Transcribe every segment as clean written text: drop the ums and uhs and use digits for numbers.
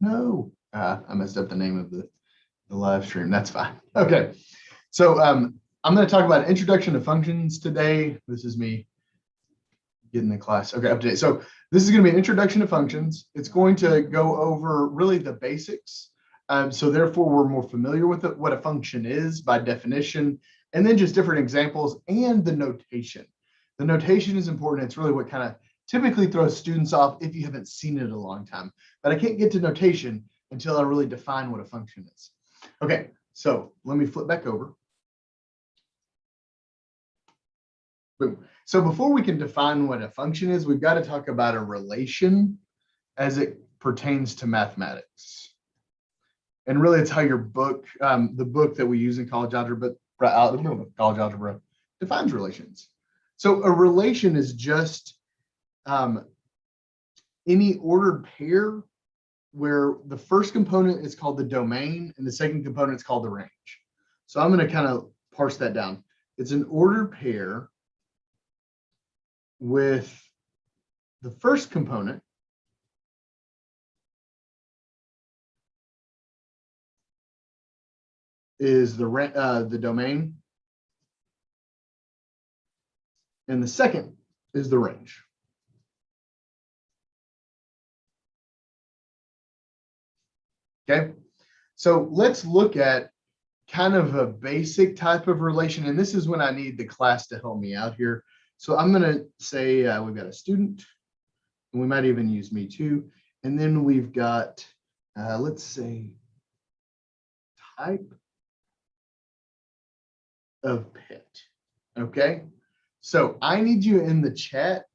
No, I messed up the name of the live stream. That's fine. Okay. So I'm going to talk about introduction to functions today. This is me getting the class. Okay, up to date. So this is going to be an introduction to functions. It's going to go over really the basics. So therefore, we're more familiar with it, what a function is by definition, and then just different examples and the notation. The notation is important. It's really what kind of typically throws students off if you haven't seen it a long time. But I can't get to notation until I really define what a function is. Okay, so let me flip back over. Boom. So before we can define what a function is, we've got to talk about a relation as it pertains to mathematics. And really, it's how your book, the book that we use in college algebra, defines relations. So a relation is just any ordered pair where the first component is called the domain and the second component is called the range. So I'm going to kind of parse that down. It's an ordered pair with the first component is the domain, and the second is the range. Okay, so let's look at kind of a basic type of relation, and this is when I need the class to help me out here. So I'm going to say we've got a student, and we might even use me too, and then we've got, let's say, type of pet. Okay, so I need you in the chat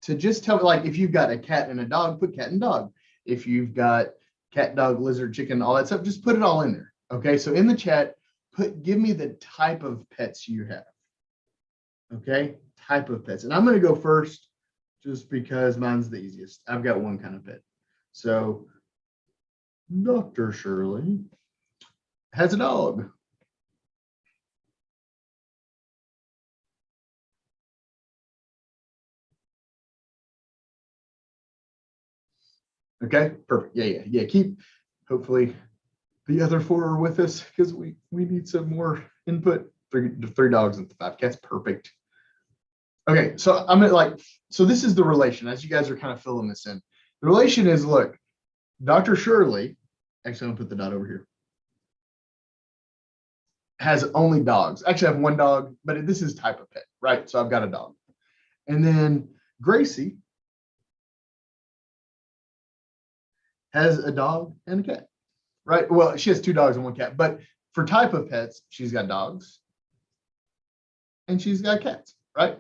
to just tell me, like, if you've got a cat and a dog, put cat and dog. If you've got cat, dog, lizard, chicken, all that stuff, just put it all in there. Okay, so in the chat, give me the type of pets you have. Okay, type of pets. And I'm going to go first just because mine's the easiest. I've got one kind of pet. So Dr. Shirley has a dog. Okay, perfect. Yeah. Keep, hopefully the other four are with us because we need some more input. Three dogs and 5 cats. Perfect. Okay, so I'm gonna so this is the relation as you guys are kind of filling this in. The relation is, look, Dr. Shirley, actually I'm gonna put the dot over here, has only dogs. Actually, I have one dog, but this is type of pet, right? So I've got a dog. And then Gracie has a dog and a cat, right? Well, she has 2 dogs and 1 cat, but for type of pets, she's got dogs and she's got cats, right?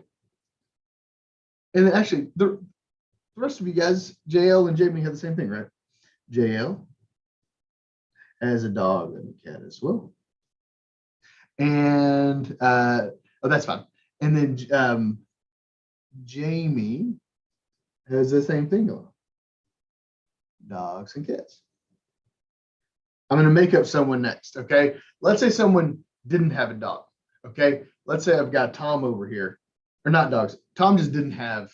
And then actually, the rest of you guys, JL and Jamie, have the same thing, right? JL has a dog and a cat as well. And, oh, that's fine. And then Jamie has the same thing going on. Dogs and cats. I'm going to make up someone next, okay? Let's say someone didn't have a dog, okay? Let's say I've got Tom over here, or not dogs. Tom just didn't have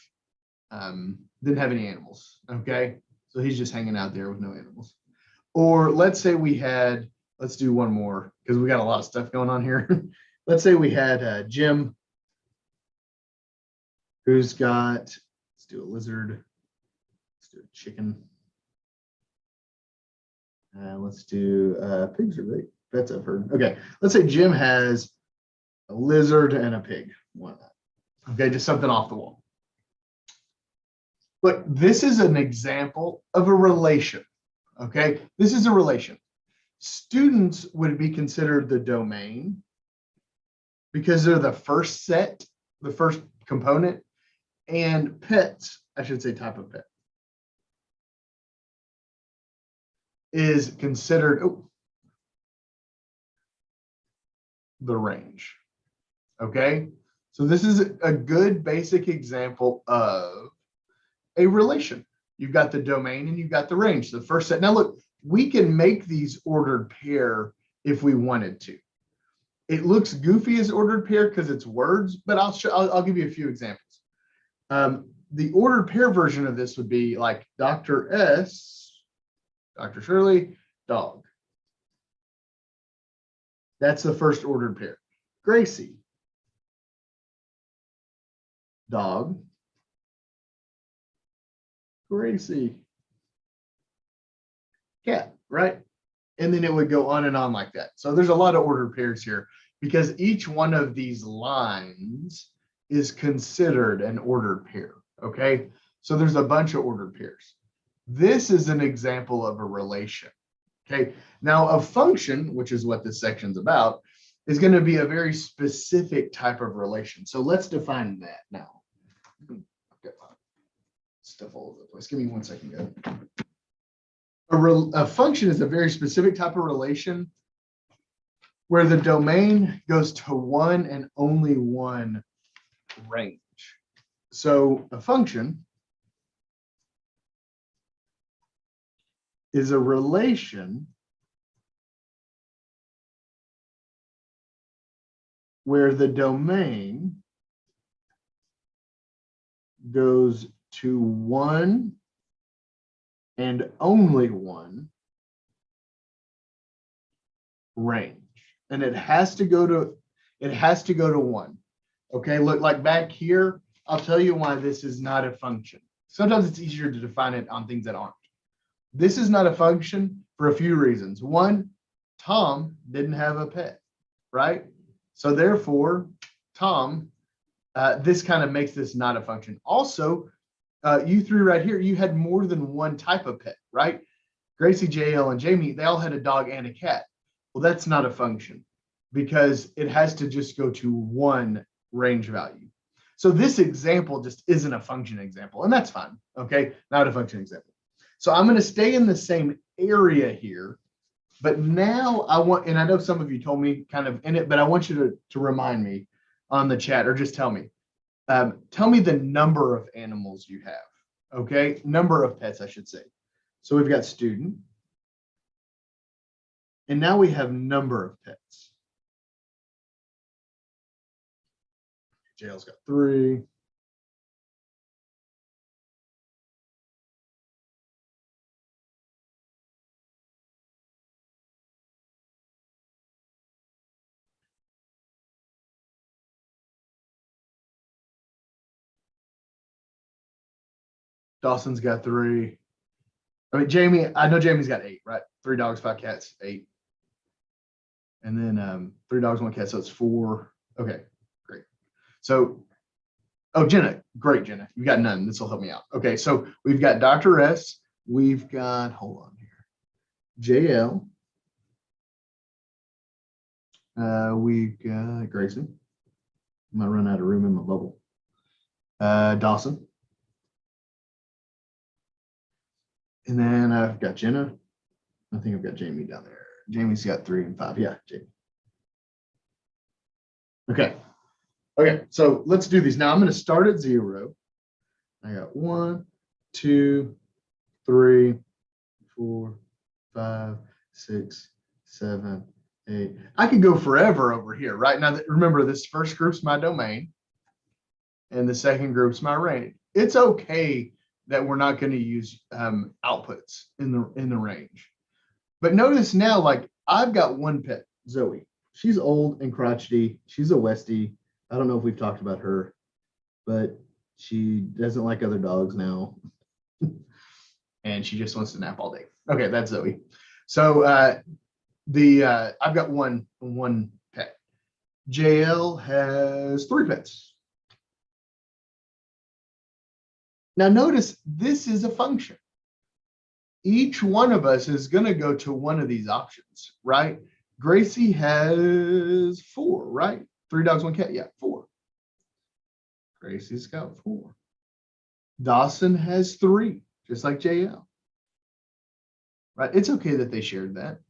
any animals, okay? So he's just hanging out there with no animals. Or let's say we had, let's do one more because we got a lot of stuff going on here. Let's say we had Jim, who's got, let's do a lizard, let's do a chicken. Let's do pigs are great. Pets I've heard. Okay, let's say Jim has a lizard and a pig. Why not? Okay, just something off the wall. Look, this is an example of a relation. Okay, this is a relation. Students would be considered the domain because they're the first set, the first component, and pets, I should say type of pet, is considered the range. Okay, so this is a good basic example of a relation. You've got the domain and you've got the range, the first set. Now look, we can make these ordered pair if we wanted to. It looks goofy as ordered pair because it's words, but I'll give you a few examples. The ordered pair version of this would be like Dr. S Dr. Shirley, dog. That's the first ordered pair. Gracie, dog. Gracie, cat, right? And then it would go on and on like that. So there's a lot of ordered pairs here because each one of these lines is considered an ordered pair, okay? So there's a bunch of ordered pairs. This is an example of a relation, okay? Now a function, which is what this section's about, is going to be a very specific type of relation. So let's define that now. Okay. Stuff all over the place. Give me 1 second, guys. A function is a very specific type of relation where the domain goes to one and only one range. So a function is a relation where the domain goes to one and only one range. And it has to go to one. Okay, look, like back here, I'll tell you why this is not a function. Sometimes it's easier to define it on things that aren't. This is not a function for a few reasons. One, Tom didn't have a pet, right? So therefore, Tom, this kind of makes this not a function. Also, you three right here, you had more than one type of pet, right? Gracie, JL, and Jamie, they all had a dog and a cat. Well, that's not a function because it has to just go to one range value. So this example just isn't a function example, and that's fine, okay? Not a function example. So I'm going to stay in the same area here, but now I want, and I know some of you told me kind of in it, but I want you to remind me on the chat or just tell me the number of animals you have, okay? Number of pets, I should say. So we've got student, and now we have number of pets. JL's got 3. Dawson's got 3. I mean, Jamie, I know Jamie's got 8, right? 3 dogs, 5 cats, 8. And then 3 dogs, 1 cat, so it's 4. Okay, great. So, oh, Jenna, great, Jenna. You got none. This will help me out. Okay, so we've got Dr. S. We've got, hold on here, JL. We've got Grayson. I might run out of room in my bubble. Dawson. And then I've got Jenna. I think I've got Jamie down there. Jamie's got 3 and 5. Yeah, Jamie. Okay. Okay, so let's do these. Now I'm going to start at 0. I got 1, 2, 3, 4, 5, 6, 7, 8. I could go forever over here, right? Now, remember, this first group's my domain, and the second group's my range. It's okay that we're not going to use outputs in the range. But notice now, like I've got 1 pet, Zoe. She's old and crotchety. She's a Westie. I don't know if we've talked about her, but she doesn't like other dogs now. And she just wants to nap all day. Okay, that's Zoe. So I've got one pet. JL has 3 pets. Now notice this is a function. Each one of us is going to go to one of these options, right? Gracie has 4, right? 3 dogs, 1 cat. Yeah, 4. Gracie's got 4. Dawson has 3, just like JL. Right? It's okay that they shared that.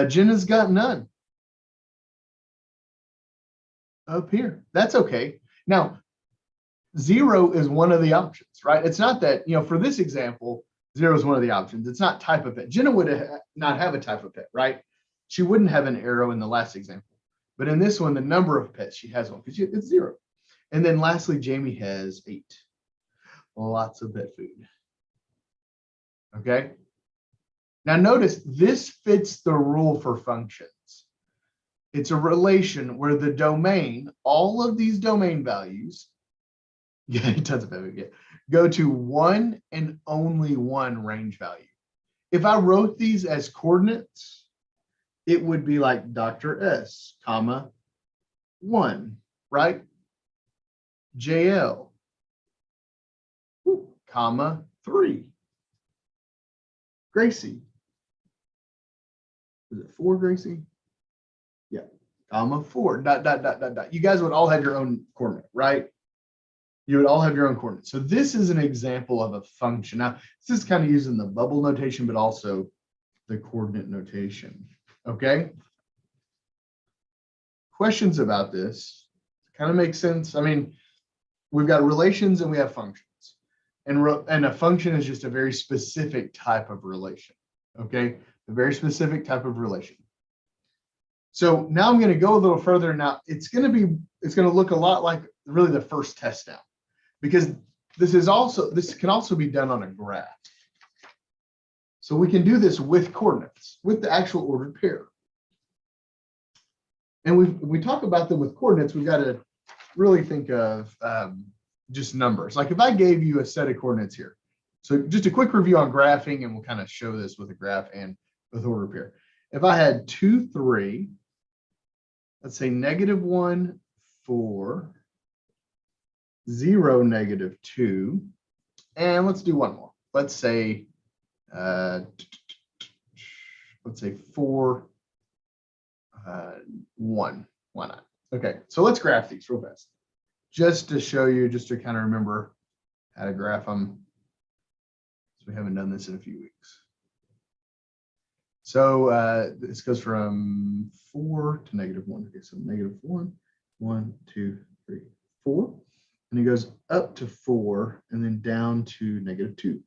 Jenna's got none. Up here. That's okay. Now, 0 is one of the options, right? It's not that, for this example, 0 is one of the options. It's not type of pet. Jenna would not have a type of pet, right? She wouldn't have an arrow in the last example. But in this one, the number of pets, she has 1 because it's 0. And then lastly, Jamie has 8. Lots of pet food. Okay. Now notice this fits the rule for functions. It's a relation where the domain, all of these domain values, tons of it, go to one and only one range value. If I wrote these as coordinates, it would be like Dr. S, comma, 1, right? JL, comma, 3. Gracie. Is it 4, Gracie? Yeah, comma, 4, dot, dot, dot, dot, dot. You guys would all have your own coordinate, right? You would all have your own coordinates. So this is an example of a function. Now, this is kind of using the bubble notation, but also the coordinate notation. Okay. Questions about this? Kind of makes sense. I mean, we've got relations and we have functions. And a function is just a very specific type of relation. Okay. A very specific type of relation. So now I'm going to go a little further. Now it's going to look a lot like really the first test now, because this can also be done on a graph. So we can do this with coordinates, with the actual ordered pair. And we talk about them with coordinates, we've got to really think of just numbers. Like if I gave you a set of coordinates here. So just a quick review on graphing, and we'll kind of show this with a graph and with ordered pair. If I had 2, 3, let's say -1, 4, 0, -2, and let's do one more. Let's say 4, 1. Why not? Okay, so let's graph these real fast, just to show you, just to kind of remember how to graph them. So we haven't done this in a few weeks. So this goes from 4 to -1. Okay, so -1, 1, 2, 3, 4. And it goes up to 4 and then down to -2.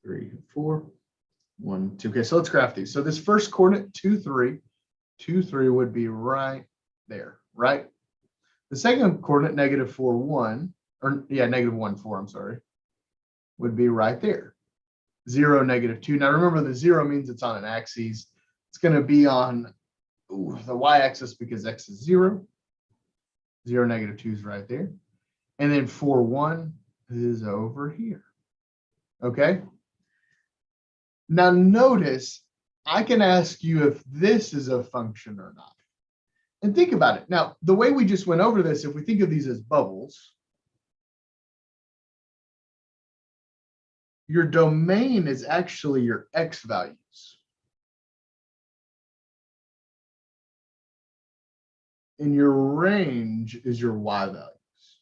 3, 4, 1, 2. Okay, so let's graph these. So this first coordinate, 2, 3, 2, 3 would be right there, right? The second coordinate, -4, 1, or yeah, -1, 4, I'm sorry, would be right there. 0, -2. Now remember, the 0 means it's on an axis. It's going to be on the y-axis because x is 0. 0, -2 is right there. And then 4, 1 is over here. Okay. Now notice, I can ask you if this is a function or not. And think about it. Now, the way we just went over this, if we think of these as bubbles, your domain is actually your x values. And your range is your y values.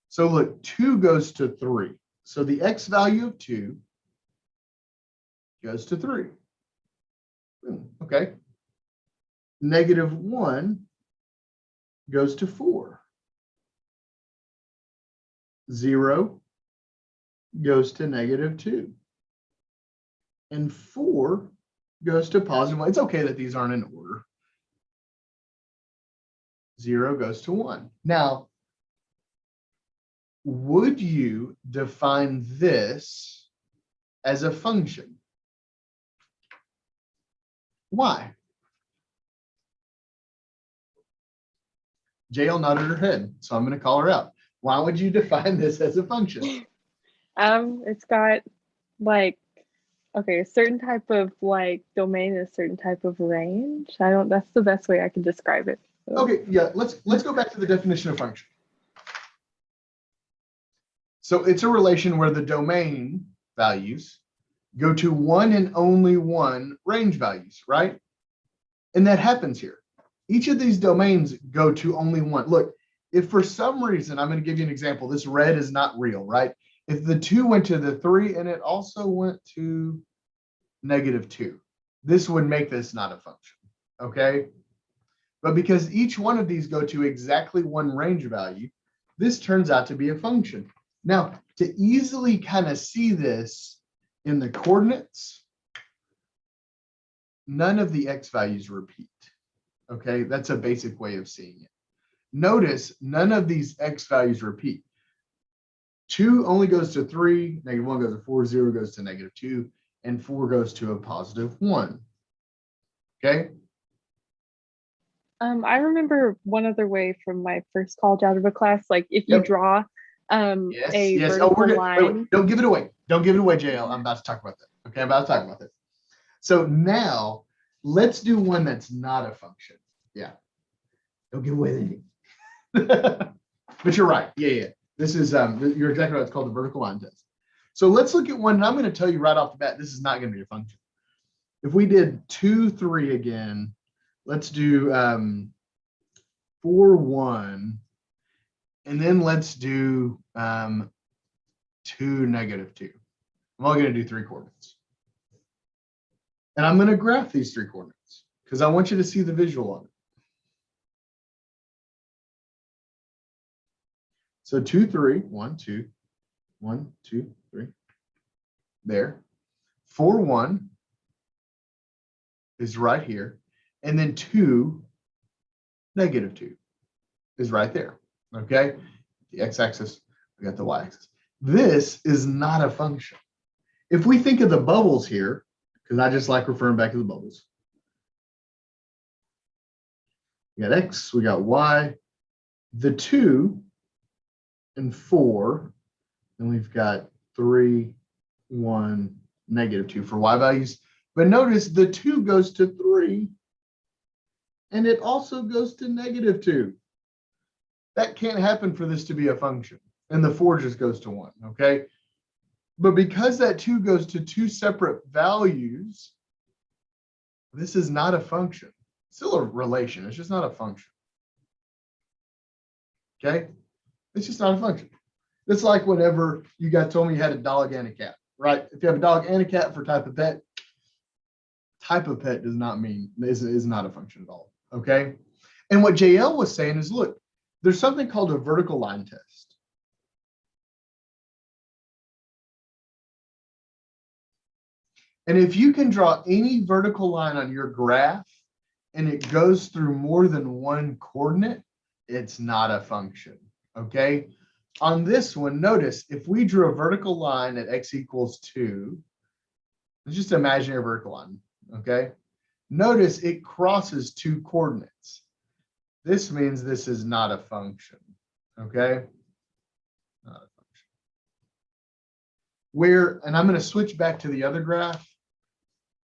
So look, 2 goes to 3. So the x value of 2 goes to 3. Okay. -1 goes to 4. 0 goes to -2. And 4 goes to +1. It's okay that these aren't in order. 0 goes to 1. Now, would you define this as a function? Why? JL nodded her head, so I'm going to call her out. Why would you define this as a function? It's got like, okay, a certain type of like domain, a certain type of range. That's the best way I can describe it. So. Okay, yeah, let's go back to the definition of function. So it's a relation where the domain values go to one and only one range values, right? And that happens here. Each of these domains go to only one. Look, if for some reason, I'm going to give you an example, this red is not real, right? If the 2 went to the 3 and it also went to -2, this would make this not a function, okay? But because each one of these go to exactly one range value, this turns out to be a function. Now, to easily kind of see this in the coordinates, none of the x values repeat. Okay, that's a basic way of seeing it. Notice none of these x values repeat. 2 only goes to 3, -1 goes to 4, 0 goes to -2, and 4 goes to a +1. Okay? I remember one other way from my first college algebra class, like if you Yep. draw Yes, a yes. Oh, we're vertical good. Wait, line. wait. Don't give it away. Don't give it away, JL. I'm about to talk about that. Okay, I'm about to talk about that. So now let's do one that's not a function. Yeah. Don't give away the name. But you're right. Yeah, yeah. This is you're exactly right. It's called the vertical line test. So let's look at one, and I'm going to tell you right off the bat, this is not going to be a function. If we did 2, 3 again, let's do 4, 1, and then let's do 2, -2. I'm only going to do 3 coordinates. And I'm going to graph these 3 coordinates because I want you to see the visual on it. So 2, 3, 1, 2, 1, 2, 3. There. 4, 1 is right here. And then 2, -2 is right there. Okay. The x-axis, we got the y-axis. This is not a function. If we think of the bubbles here, because I just like referring back to the bubbles. We got x, we got y, the 2 and 4, and we've got 3, 1, -2 for y values. But notice the 2 goes to 3, and it also goes to -2. That can't happen for this to be a function. And the 4 just goes to 1, okay? But because that 2 goes to 2 separate values, this is not a function. It's still a relation. It's just not a function. Okay? It's just not a function. It's like whenever you guys told me you had a dog and a cat, right? If you have a dog and a cat for type of pet does not mean is not a function at all. Okay? And what JL was saying is, look, there's something called a vertical line test. And if you can draw any vertical line on your graph and it goes through more than one coordinate, it's not a function. Okay? On this one, notice if we drew a vertical line at x equals 2, let's just imagine a vertical line. Okay? Notice it crosses 2 coordinates. This means this is not a function. Okay? Not a function. And I'm going to switch back to the other graph.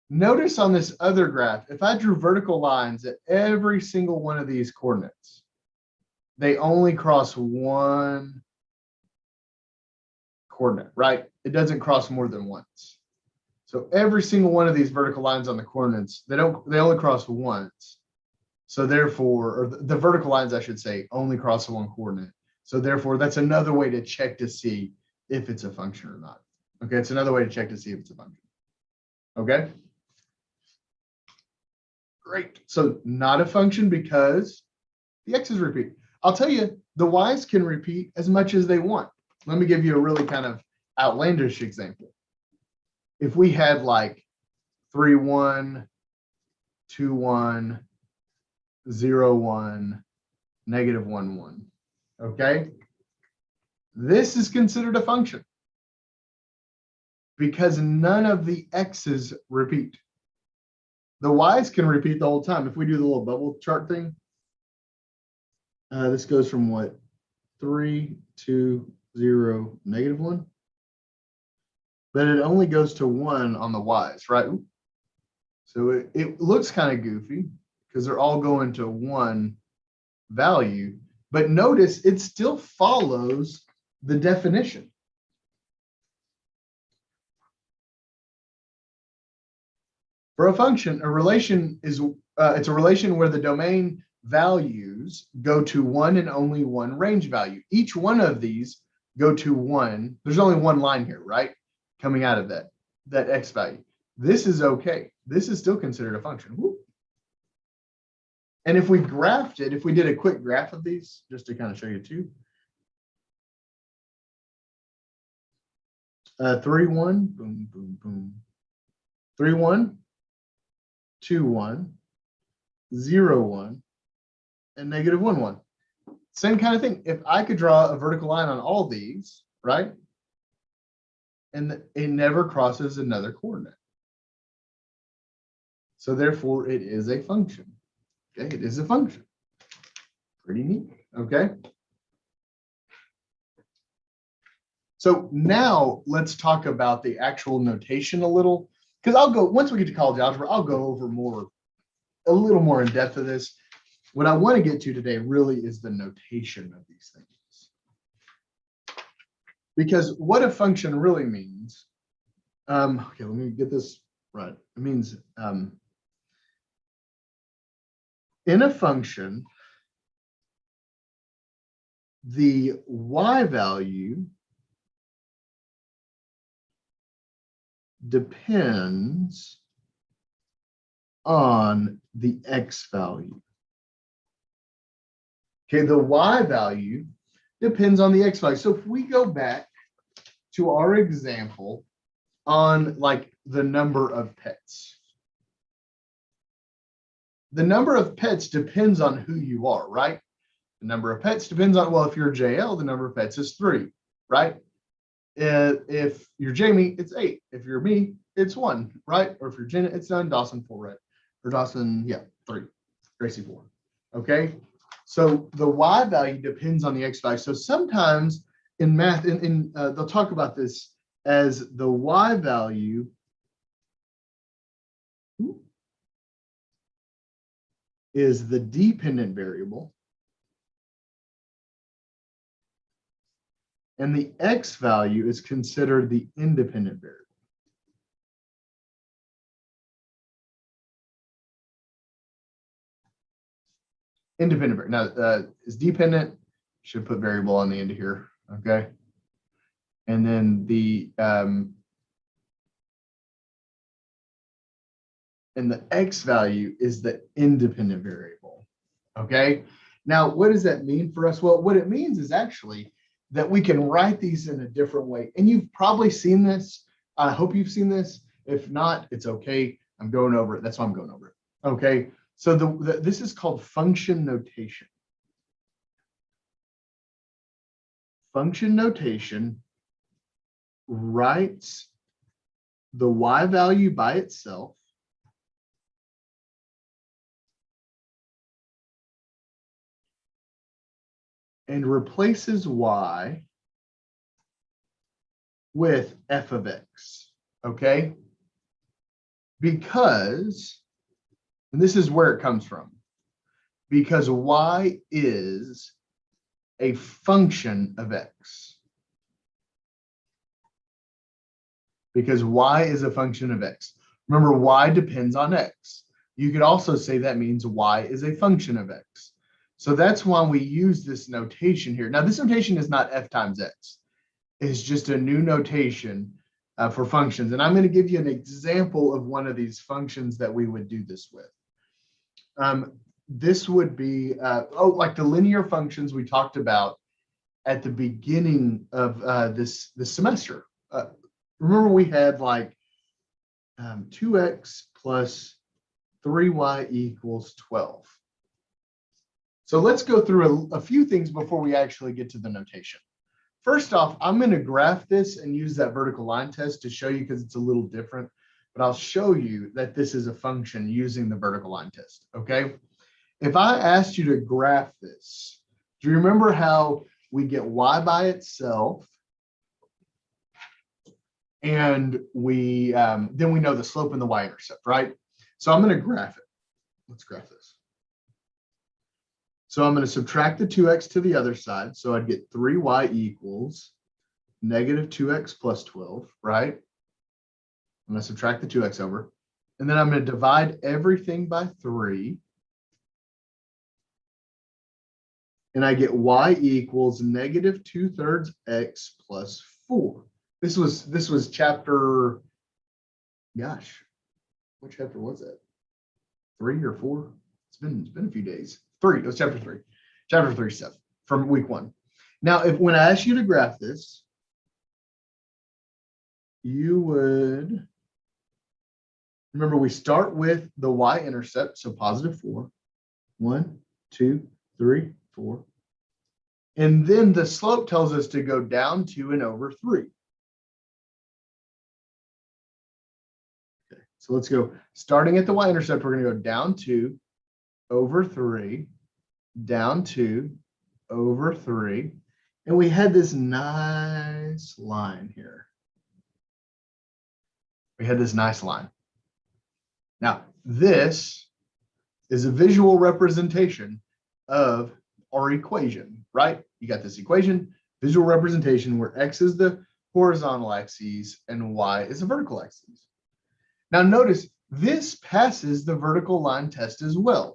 Notice on this other graph, if I drew vertical lines at every single one of these coordinates, they only cross 1 coordinate, right? It doesn't cross more than once. So every single one of these vertical lines on the coordinates, they only cross once. So therefore, or the vertical lines, I should say, only cross 1 coordinate. So therefore, that's another way to check to see if it's a function or not. Okay, it's another way to check to see if it's a function. Okay. Great. So not a function because the x's repeat. I'll tell you, the y's can repeat as much as they want. Let me give you a really kind of outlandish example. If we had like 3, 1, 2, 1, 0, 1, -1, 1. Okay. This is considered a function because none of the x's repeat. The y's can repeat the whole time. If we do the little bubble chart thing, this goes from what? 3, 2, 0, -1. But it only goes to 1 on the y's, right? So it looks kind of goofy because they're all going to 1 value. But notice it still follows the definition. For a function, a relation is it's a relation where the domain values go to 1 and only 1 range value. Each one of these go to 1. There's only 1 line here, right? Coming out of that x value. This is okay. This is still considered a function. Woo. And if we graphed it, if we did a quick graph of these, just to kind of show you too. 3, 1, boom, boom, boom. 3, 1, 2, 1, 0, 1, and -1, 1. Same kind of thing. If I could draw a vertical line on all these, right? And it never crosses another coordinate. So therefore, it is a function. Okay, it is a function. Pretty neat, okay? So now let's talk about the actual notation a little, because once we get to college algebra, I'll go over a little more in depth of this. What I want to get to today really is the notation of these things. Because what a function really means, okay, let me get this right. It means in a function, the y value depends on the x value. Okay, the y value depends on the x value. So if we go back to our example on like the number of pets, the number of pets depends on who you are, right? The number of pets depends on, well, if you're JL, the number of pets is 3, right? If you're Jamie, it's 8. If you're me, it's 1, right? Or if you're Jenna, it's 9. Dawson, 4, right? Or Dawson, yeah, 3. Gracie, 4. Okay. So the y value depends on the x value. So sometimes in math, they'll talk about this as the y value is the dependent variable, and the x value is considered the independent variable. Independent variable. Now, is dependent, should put variable on the end of here, okay? And then and the x value is the independent variable, okay? Now, what does that mean for us? Well, what it means is actually that we can write these in a different way. And you've probably seen this. I hope you've seen this. If not, it's okay. I'm going over it. That's why I'm going over it. Okay. So this is called function notation. Function notation writes the y value by itself and replaces y with f of x, okay? Because, and this is where it comes from, because y is a function of x. Because y is a function of x. Remember, y depends on x. You could also say that means y is a function of x. So that's why we use this notation here. Now, this notation is not f times x. It's just a new notation for functions. And I'm going to give you an example of one of these functions that we would do this with. This would be, like the linear functions we talked about at the beginning of this semester. Remember, we had like 2x plus 3y equals 12. So let's go through a few things before we actually get to the notation. First off, I'm going to graph this and use that vertical line test to show you, because it's a little different, but I'll show you that this is a function using the vertical line test, okay? If I asked you to graph this, do you remember how we get y by itself? And we then we know the slope and the y-intercept, right? So I'm going to graph it. Let's graph this. So I'm going to subtract the 2x to the other side. So I'd get 3y equals negative 2x plus 12, right? I'm going to subtract the 2x over. And then I'm going to divide everything by 3. And I get y equals negative 2/3 x plus 4. This was chapter, gosh, what chapter was that? 3 or 4? It's been a few days. 3. It was chapter 3. Chapter 3 stuff from week 1. Now, when I ask you to graph this, you would remember we start with the y-intercept, so positive 4. 1, 2, 3, 4. And then the slope tells us to go down 2 and over 3. Okay, so let's go. Starting at the y-intercept, we're going to go down 2 over 3, down 2 over 3. And we had this nice line here. We had this nice line. Now, this is a visual representation of our equation, right? You got this equation, visual representation where x is the horizontal axis and y is the vertical axis. Now notice this passes the vertical line test as well.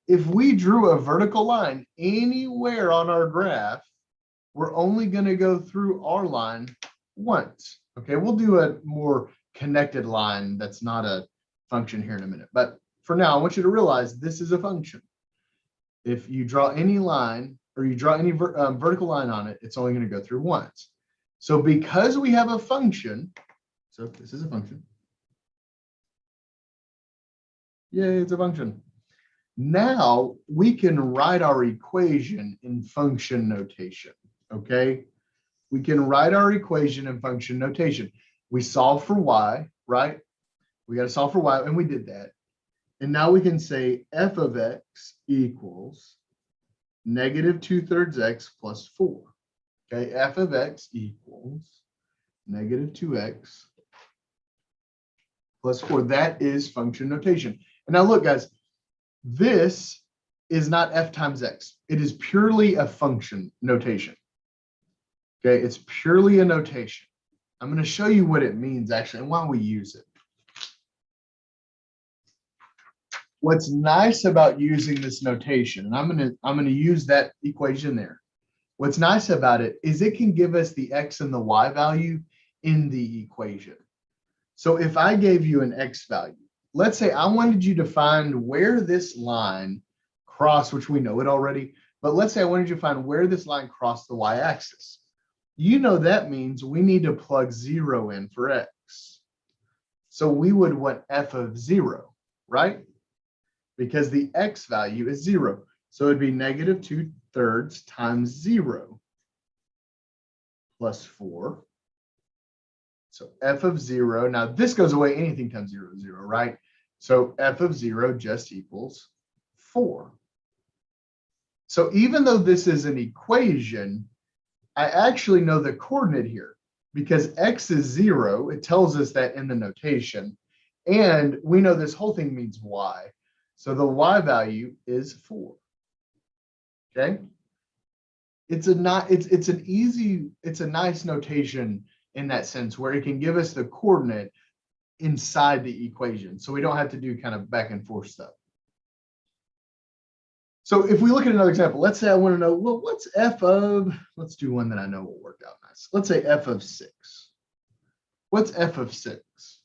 If we drew a vertical line anywhere on our graph, we're only going to go through our line once. Okay, we'll do a more connected line that's not a function here in a minute. But for now, I want you to realize this is a function. If you draw any line or you draw any vertical line on it, it's only going to go through once. So because we have a function, so this is a function. Yay, it's a function. Now we can write our equation in function notation, okay? We can write our equation in function notation. We solve for y, right? We got to solve for y, and we did that. And now we can say f of x equals negative 2/3 x plus 4. Okay, f of x equals negative 2x plus 4. That is function notation. And now look, guys, this is not f times x. It is purely a function notation. Okay, it's purely a notation. I'm going to show you what it means actually and why we use it. What's nice about using this notation, and I'm going to use that equation there. What's nice about it is it can give us the x and the y value in the equation. So if I gave you an x value, let's say I wanted you to find where this line crossed, which we know it already, but let's say I wanted you to find where this line crossed the y-axis. You know that means we need to plug 0 in for x. So we would want f of 0, right? Because the x value is 0. So it'd be negative 2/3 times 0 plus 4. So f of 0, now this goes away, anything times 0 is 0, right? So f of 0 just equals 4. So even though this is an equation, I actually know the coordinate here because x is 0. It tells us that in the notation. And we know this whole thing means y. So the y value is 4. Okay. It's a nice notation in that sense where it can give us the coordinate inside the equation. So we don't have to do kind of back and forth stuff. So if we look at another example, let's say I want to know, well, what's f of, let's do one that I know will work out nice. Let's say f of 6. What's f of 6?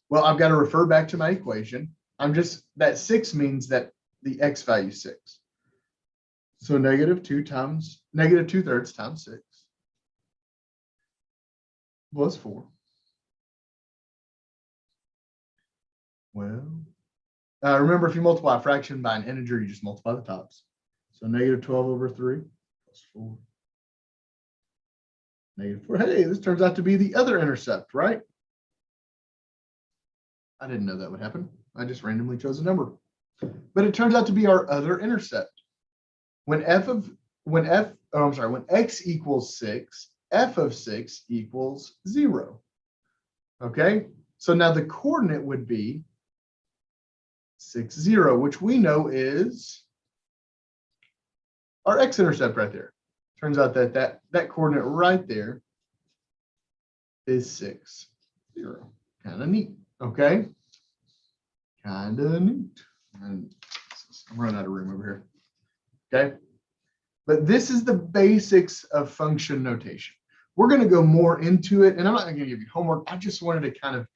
Well, I've got to refer back to my equation. That 6 means that the x value is 6. So negative 2/3 times 6 plus 4. Well, remember, if you multiply a fraction by an integer, you just multiply the tops. So negative 12 over 3 plus 4. Negative 4. Hey, this turns out to be the other intercept, right? I didn't know that would happen. I just randomly chose a number. But it turns out to be our other intercept. When x equals 6, f of 6 equals 0. Okay? So now the coordinate would be 6, 0, which we know is our x-intercept right there. Turns out that coordinate right there is 6, 0. Kind of neat, okay? Kind of neat. And I'm running out of room over here, okay? But this is the basics of function notation. We're going to go more into it, and I'm not going to give you homework. I just wanted to kind of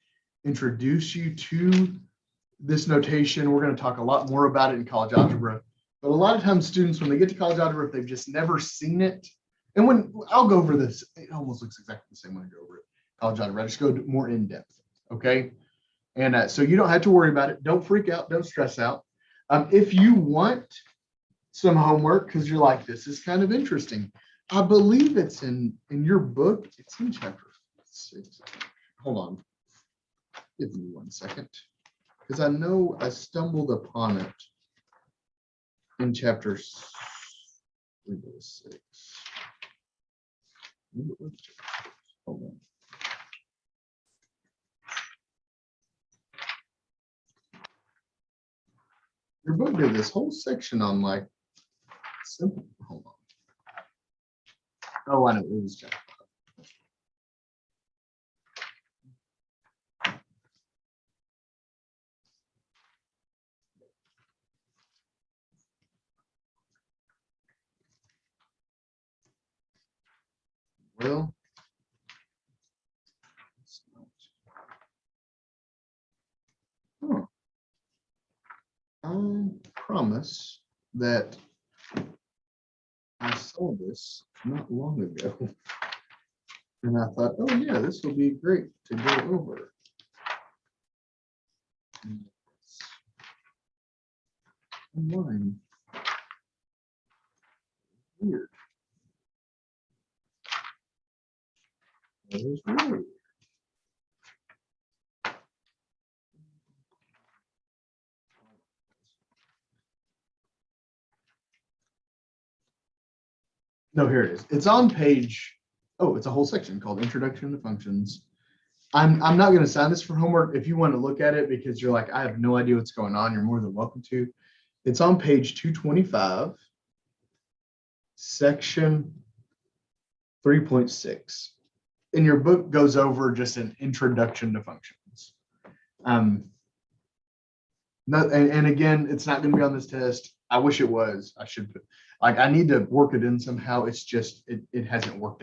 introduce you to this notation. We're going to talk a lot more about it in college algebra. But a lot of times students, when they get to college algebra, if they've just never seen it, and when I'll go over this, it almost looks exactly the same when I go over it. College algebra, I just go more in depth, okay? And so you don't have to worry about it. Don't freak out. Don't stress out. If you want some homework because you're like, this is kind of interesting. I believe it's in your book. It's in chapter 6. Hold on. Give me 1 second. Because I know I stumbled upon it in chapter 6. Hold on. Your book did this whole section on like simple. Hold on. Oh, I know it was chapter. Well, it's not. Huh. I promise that I saw this not long ago. And I thought, oh yeah, this will be great to go over. Online. Weird. That is weird. No, here it is. It's on page, oh, it's a whole section called Introduction to Functions. I'm not going to sign this for homework. If you want to look at it because you're like, I have no idea what's going on, you're more than welcome to. It's on page 225, section 3.6. And your book goes over just an introduction to functions. And again, it's not going to be on this test. I wish it was. I should put, like, I need to work it in somehow. It's just, it hasn't worked out.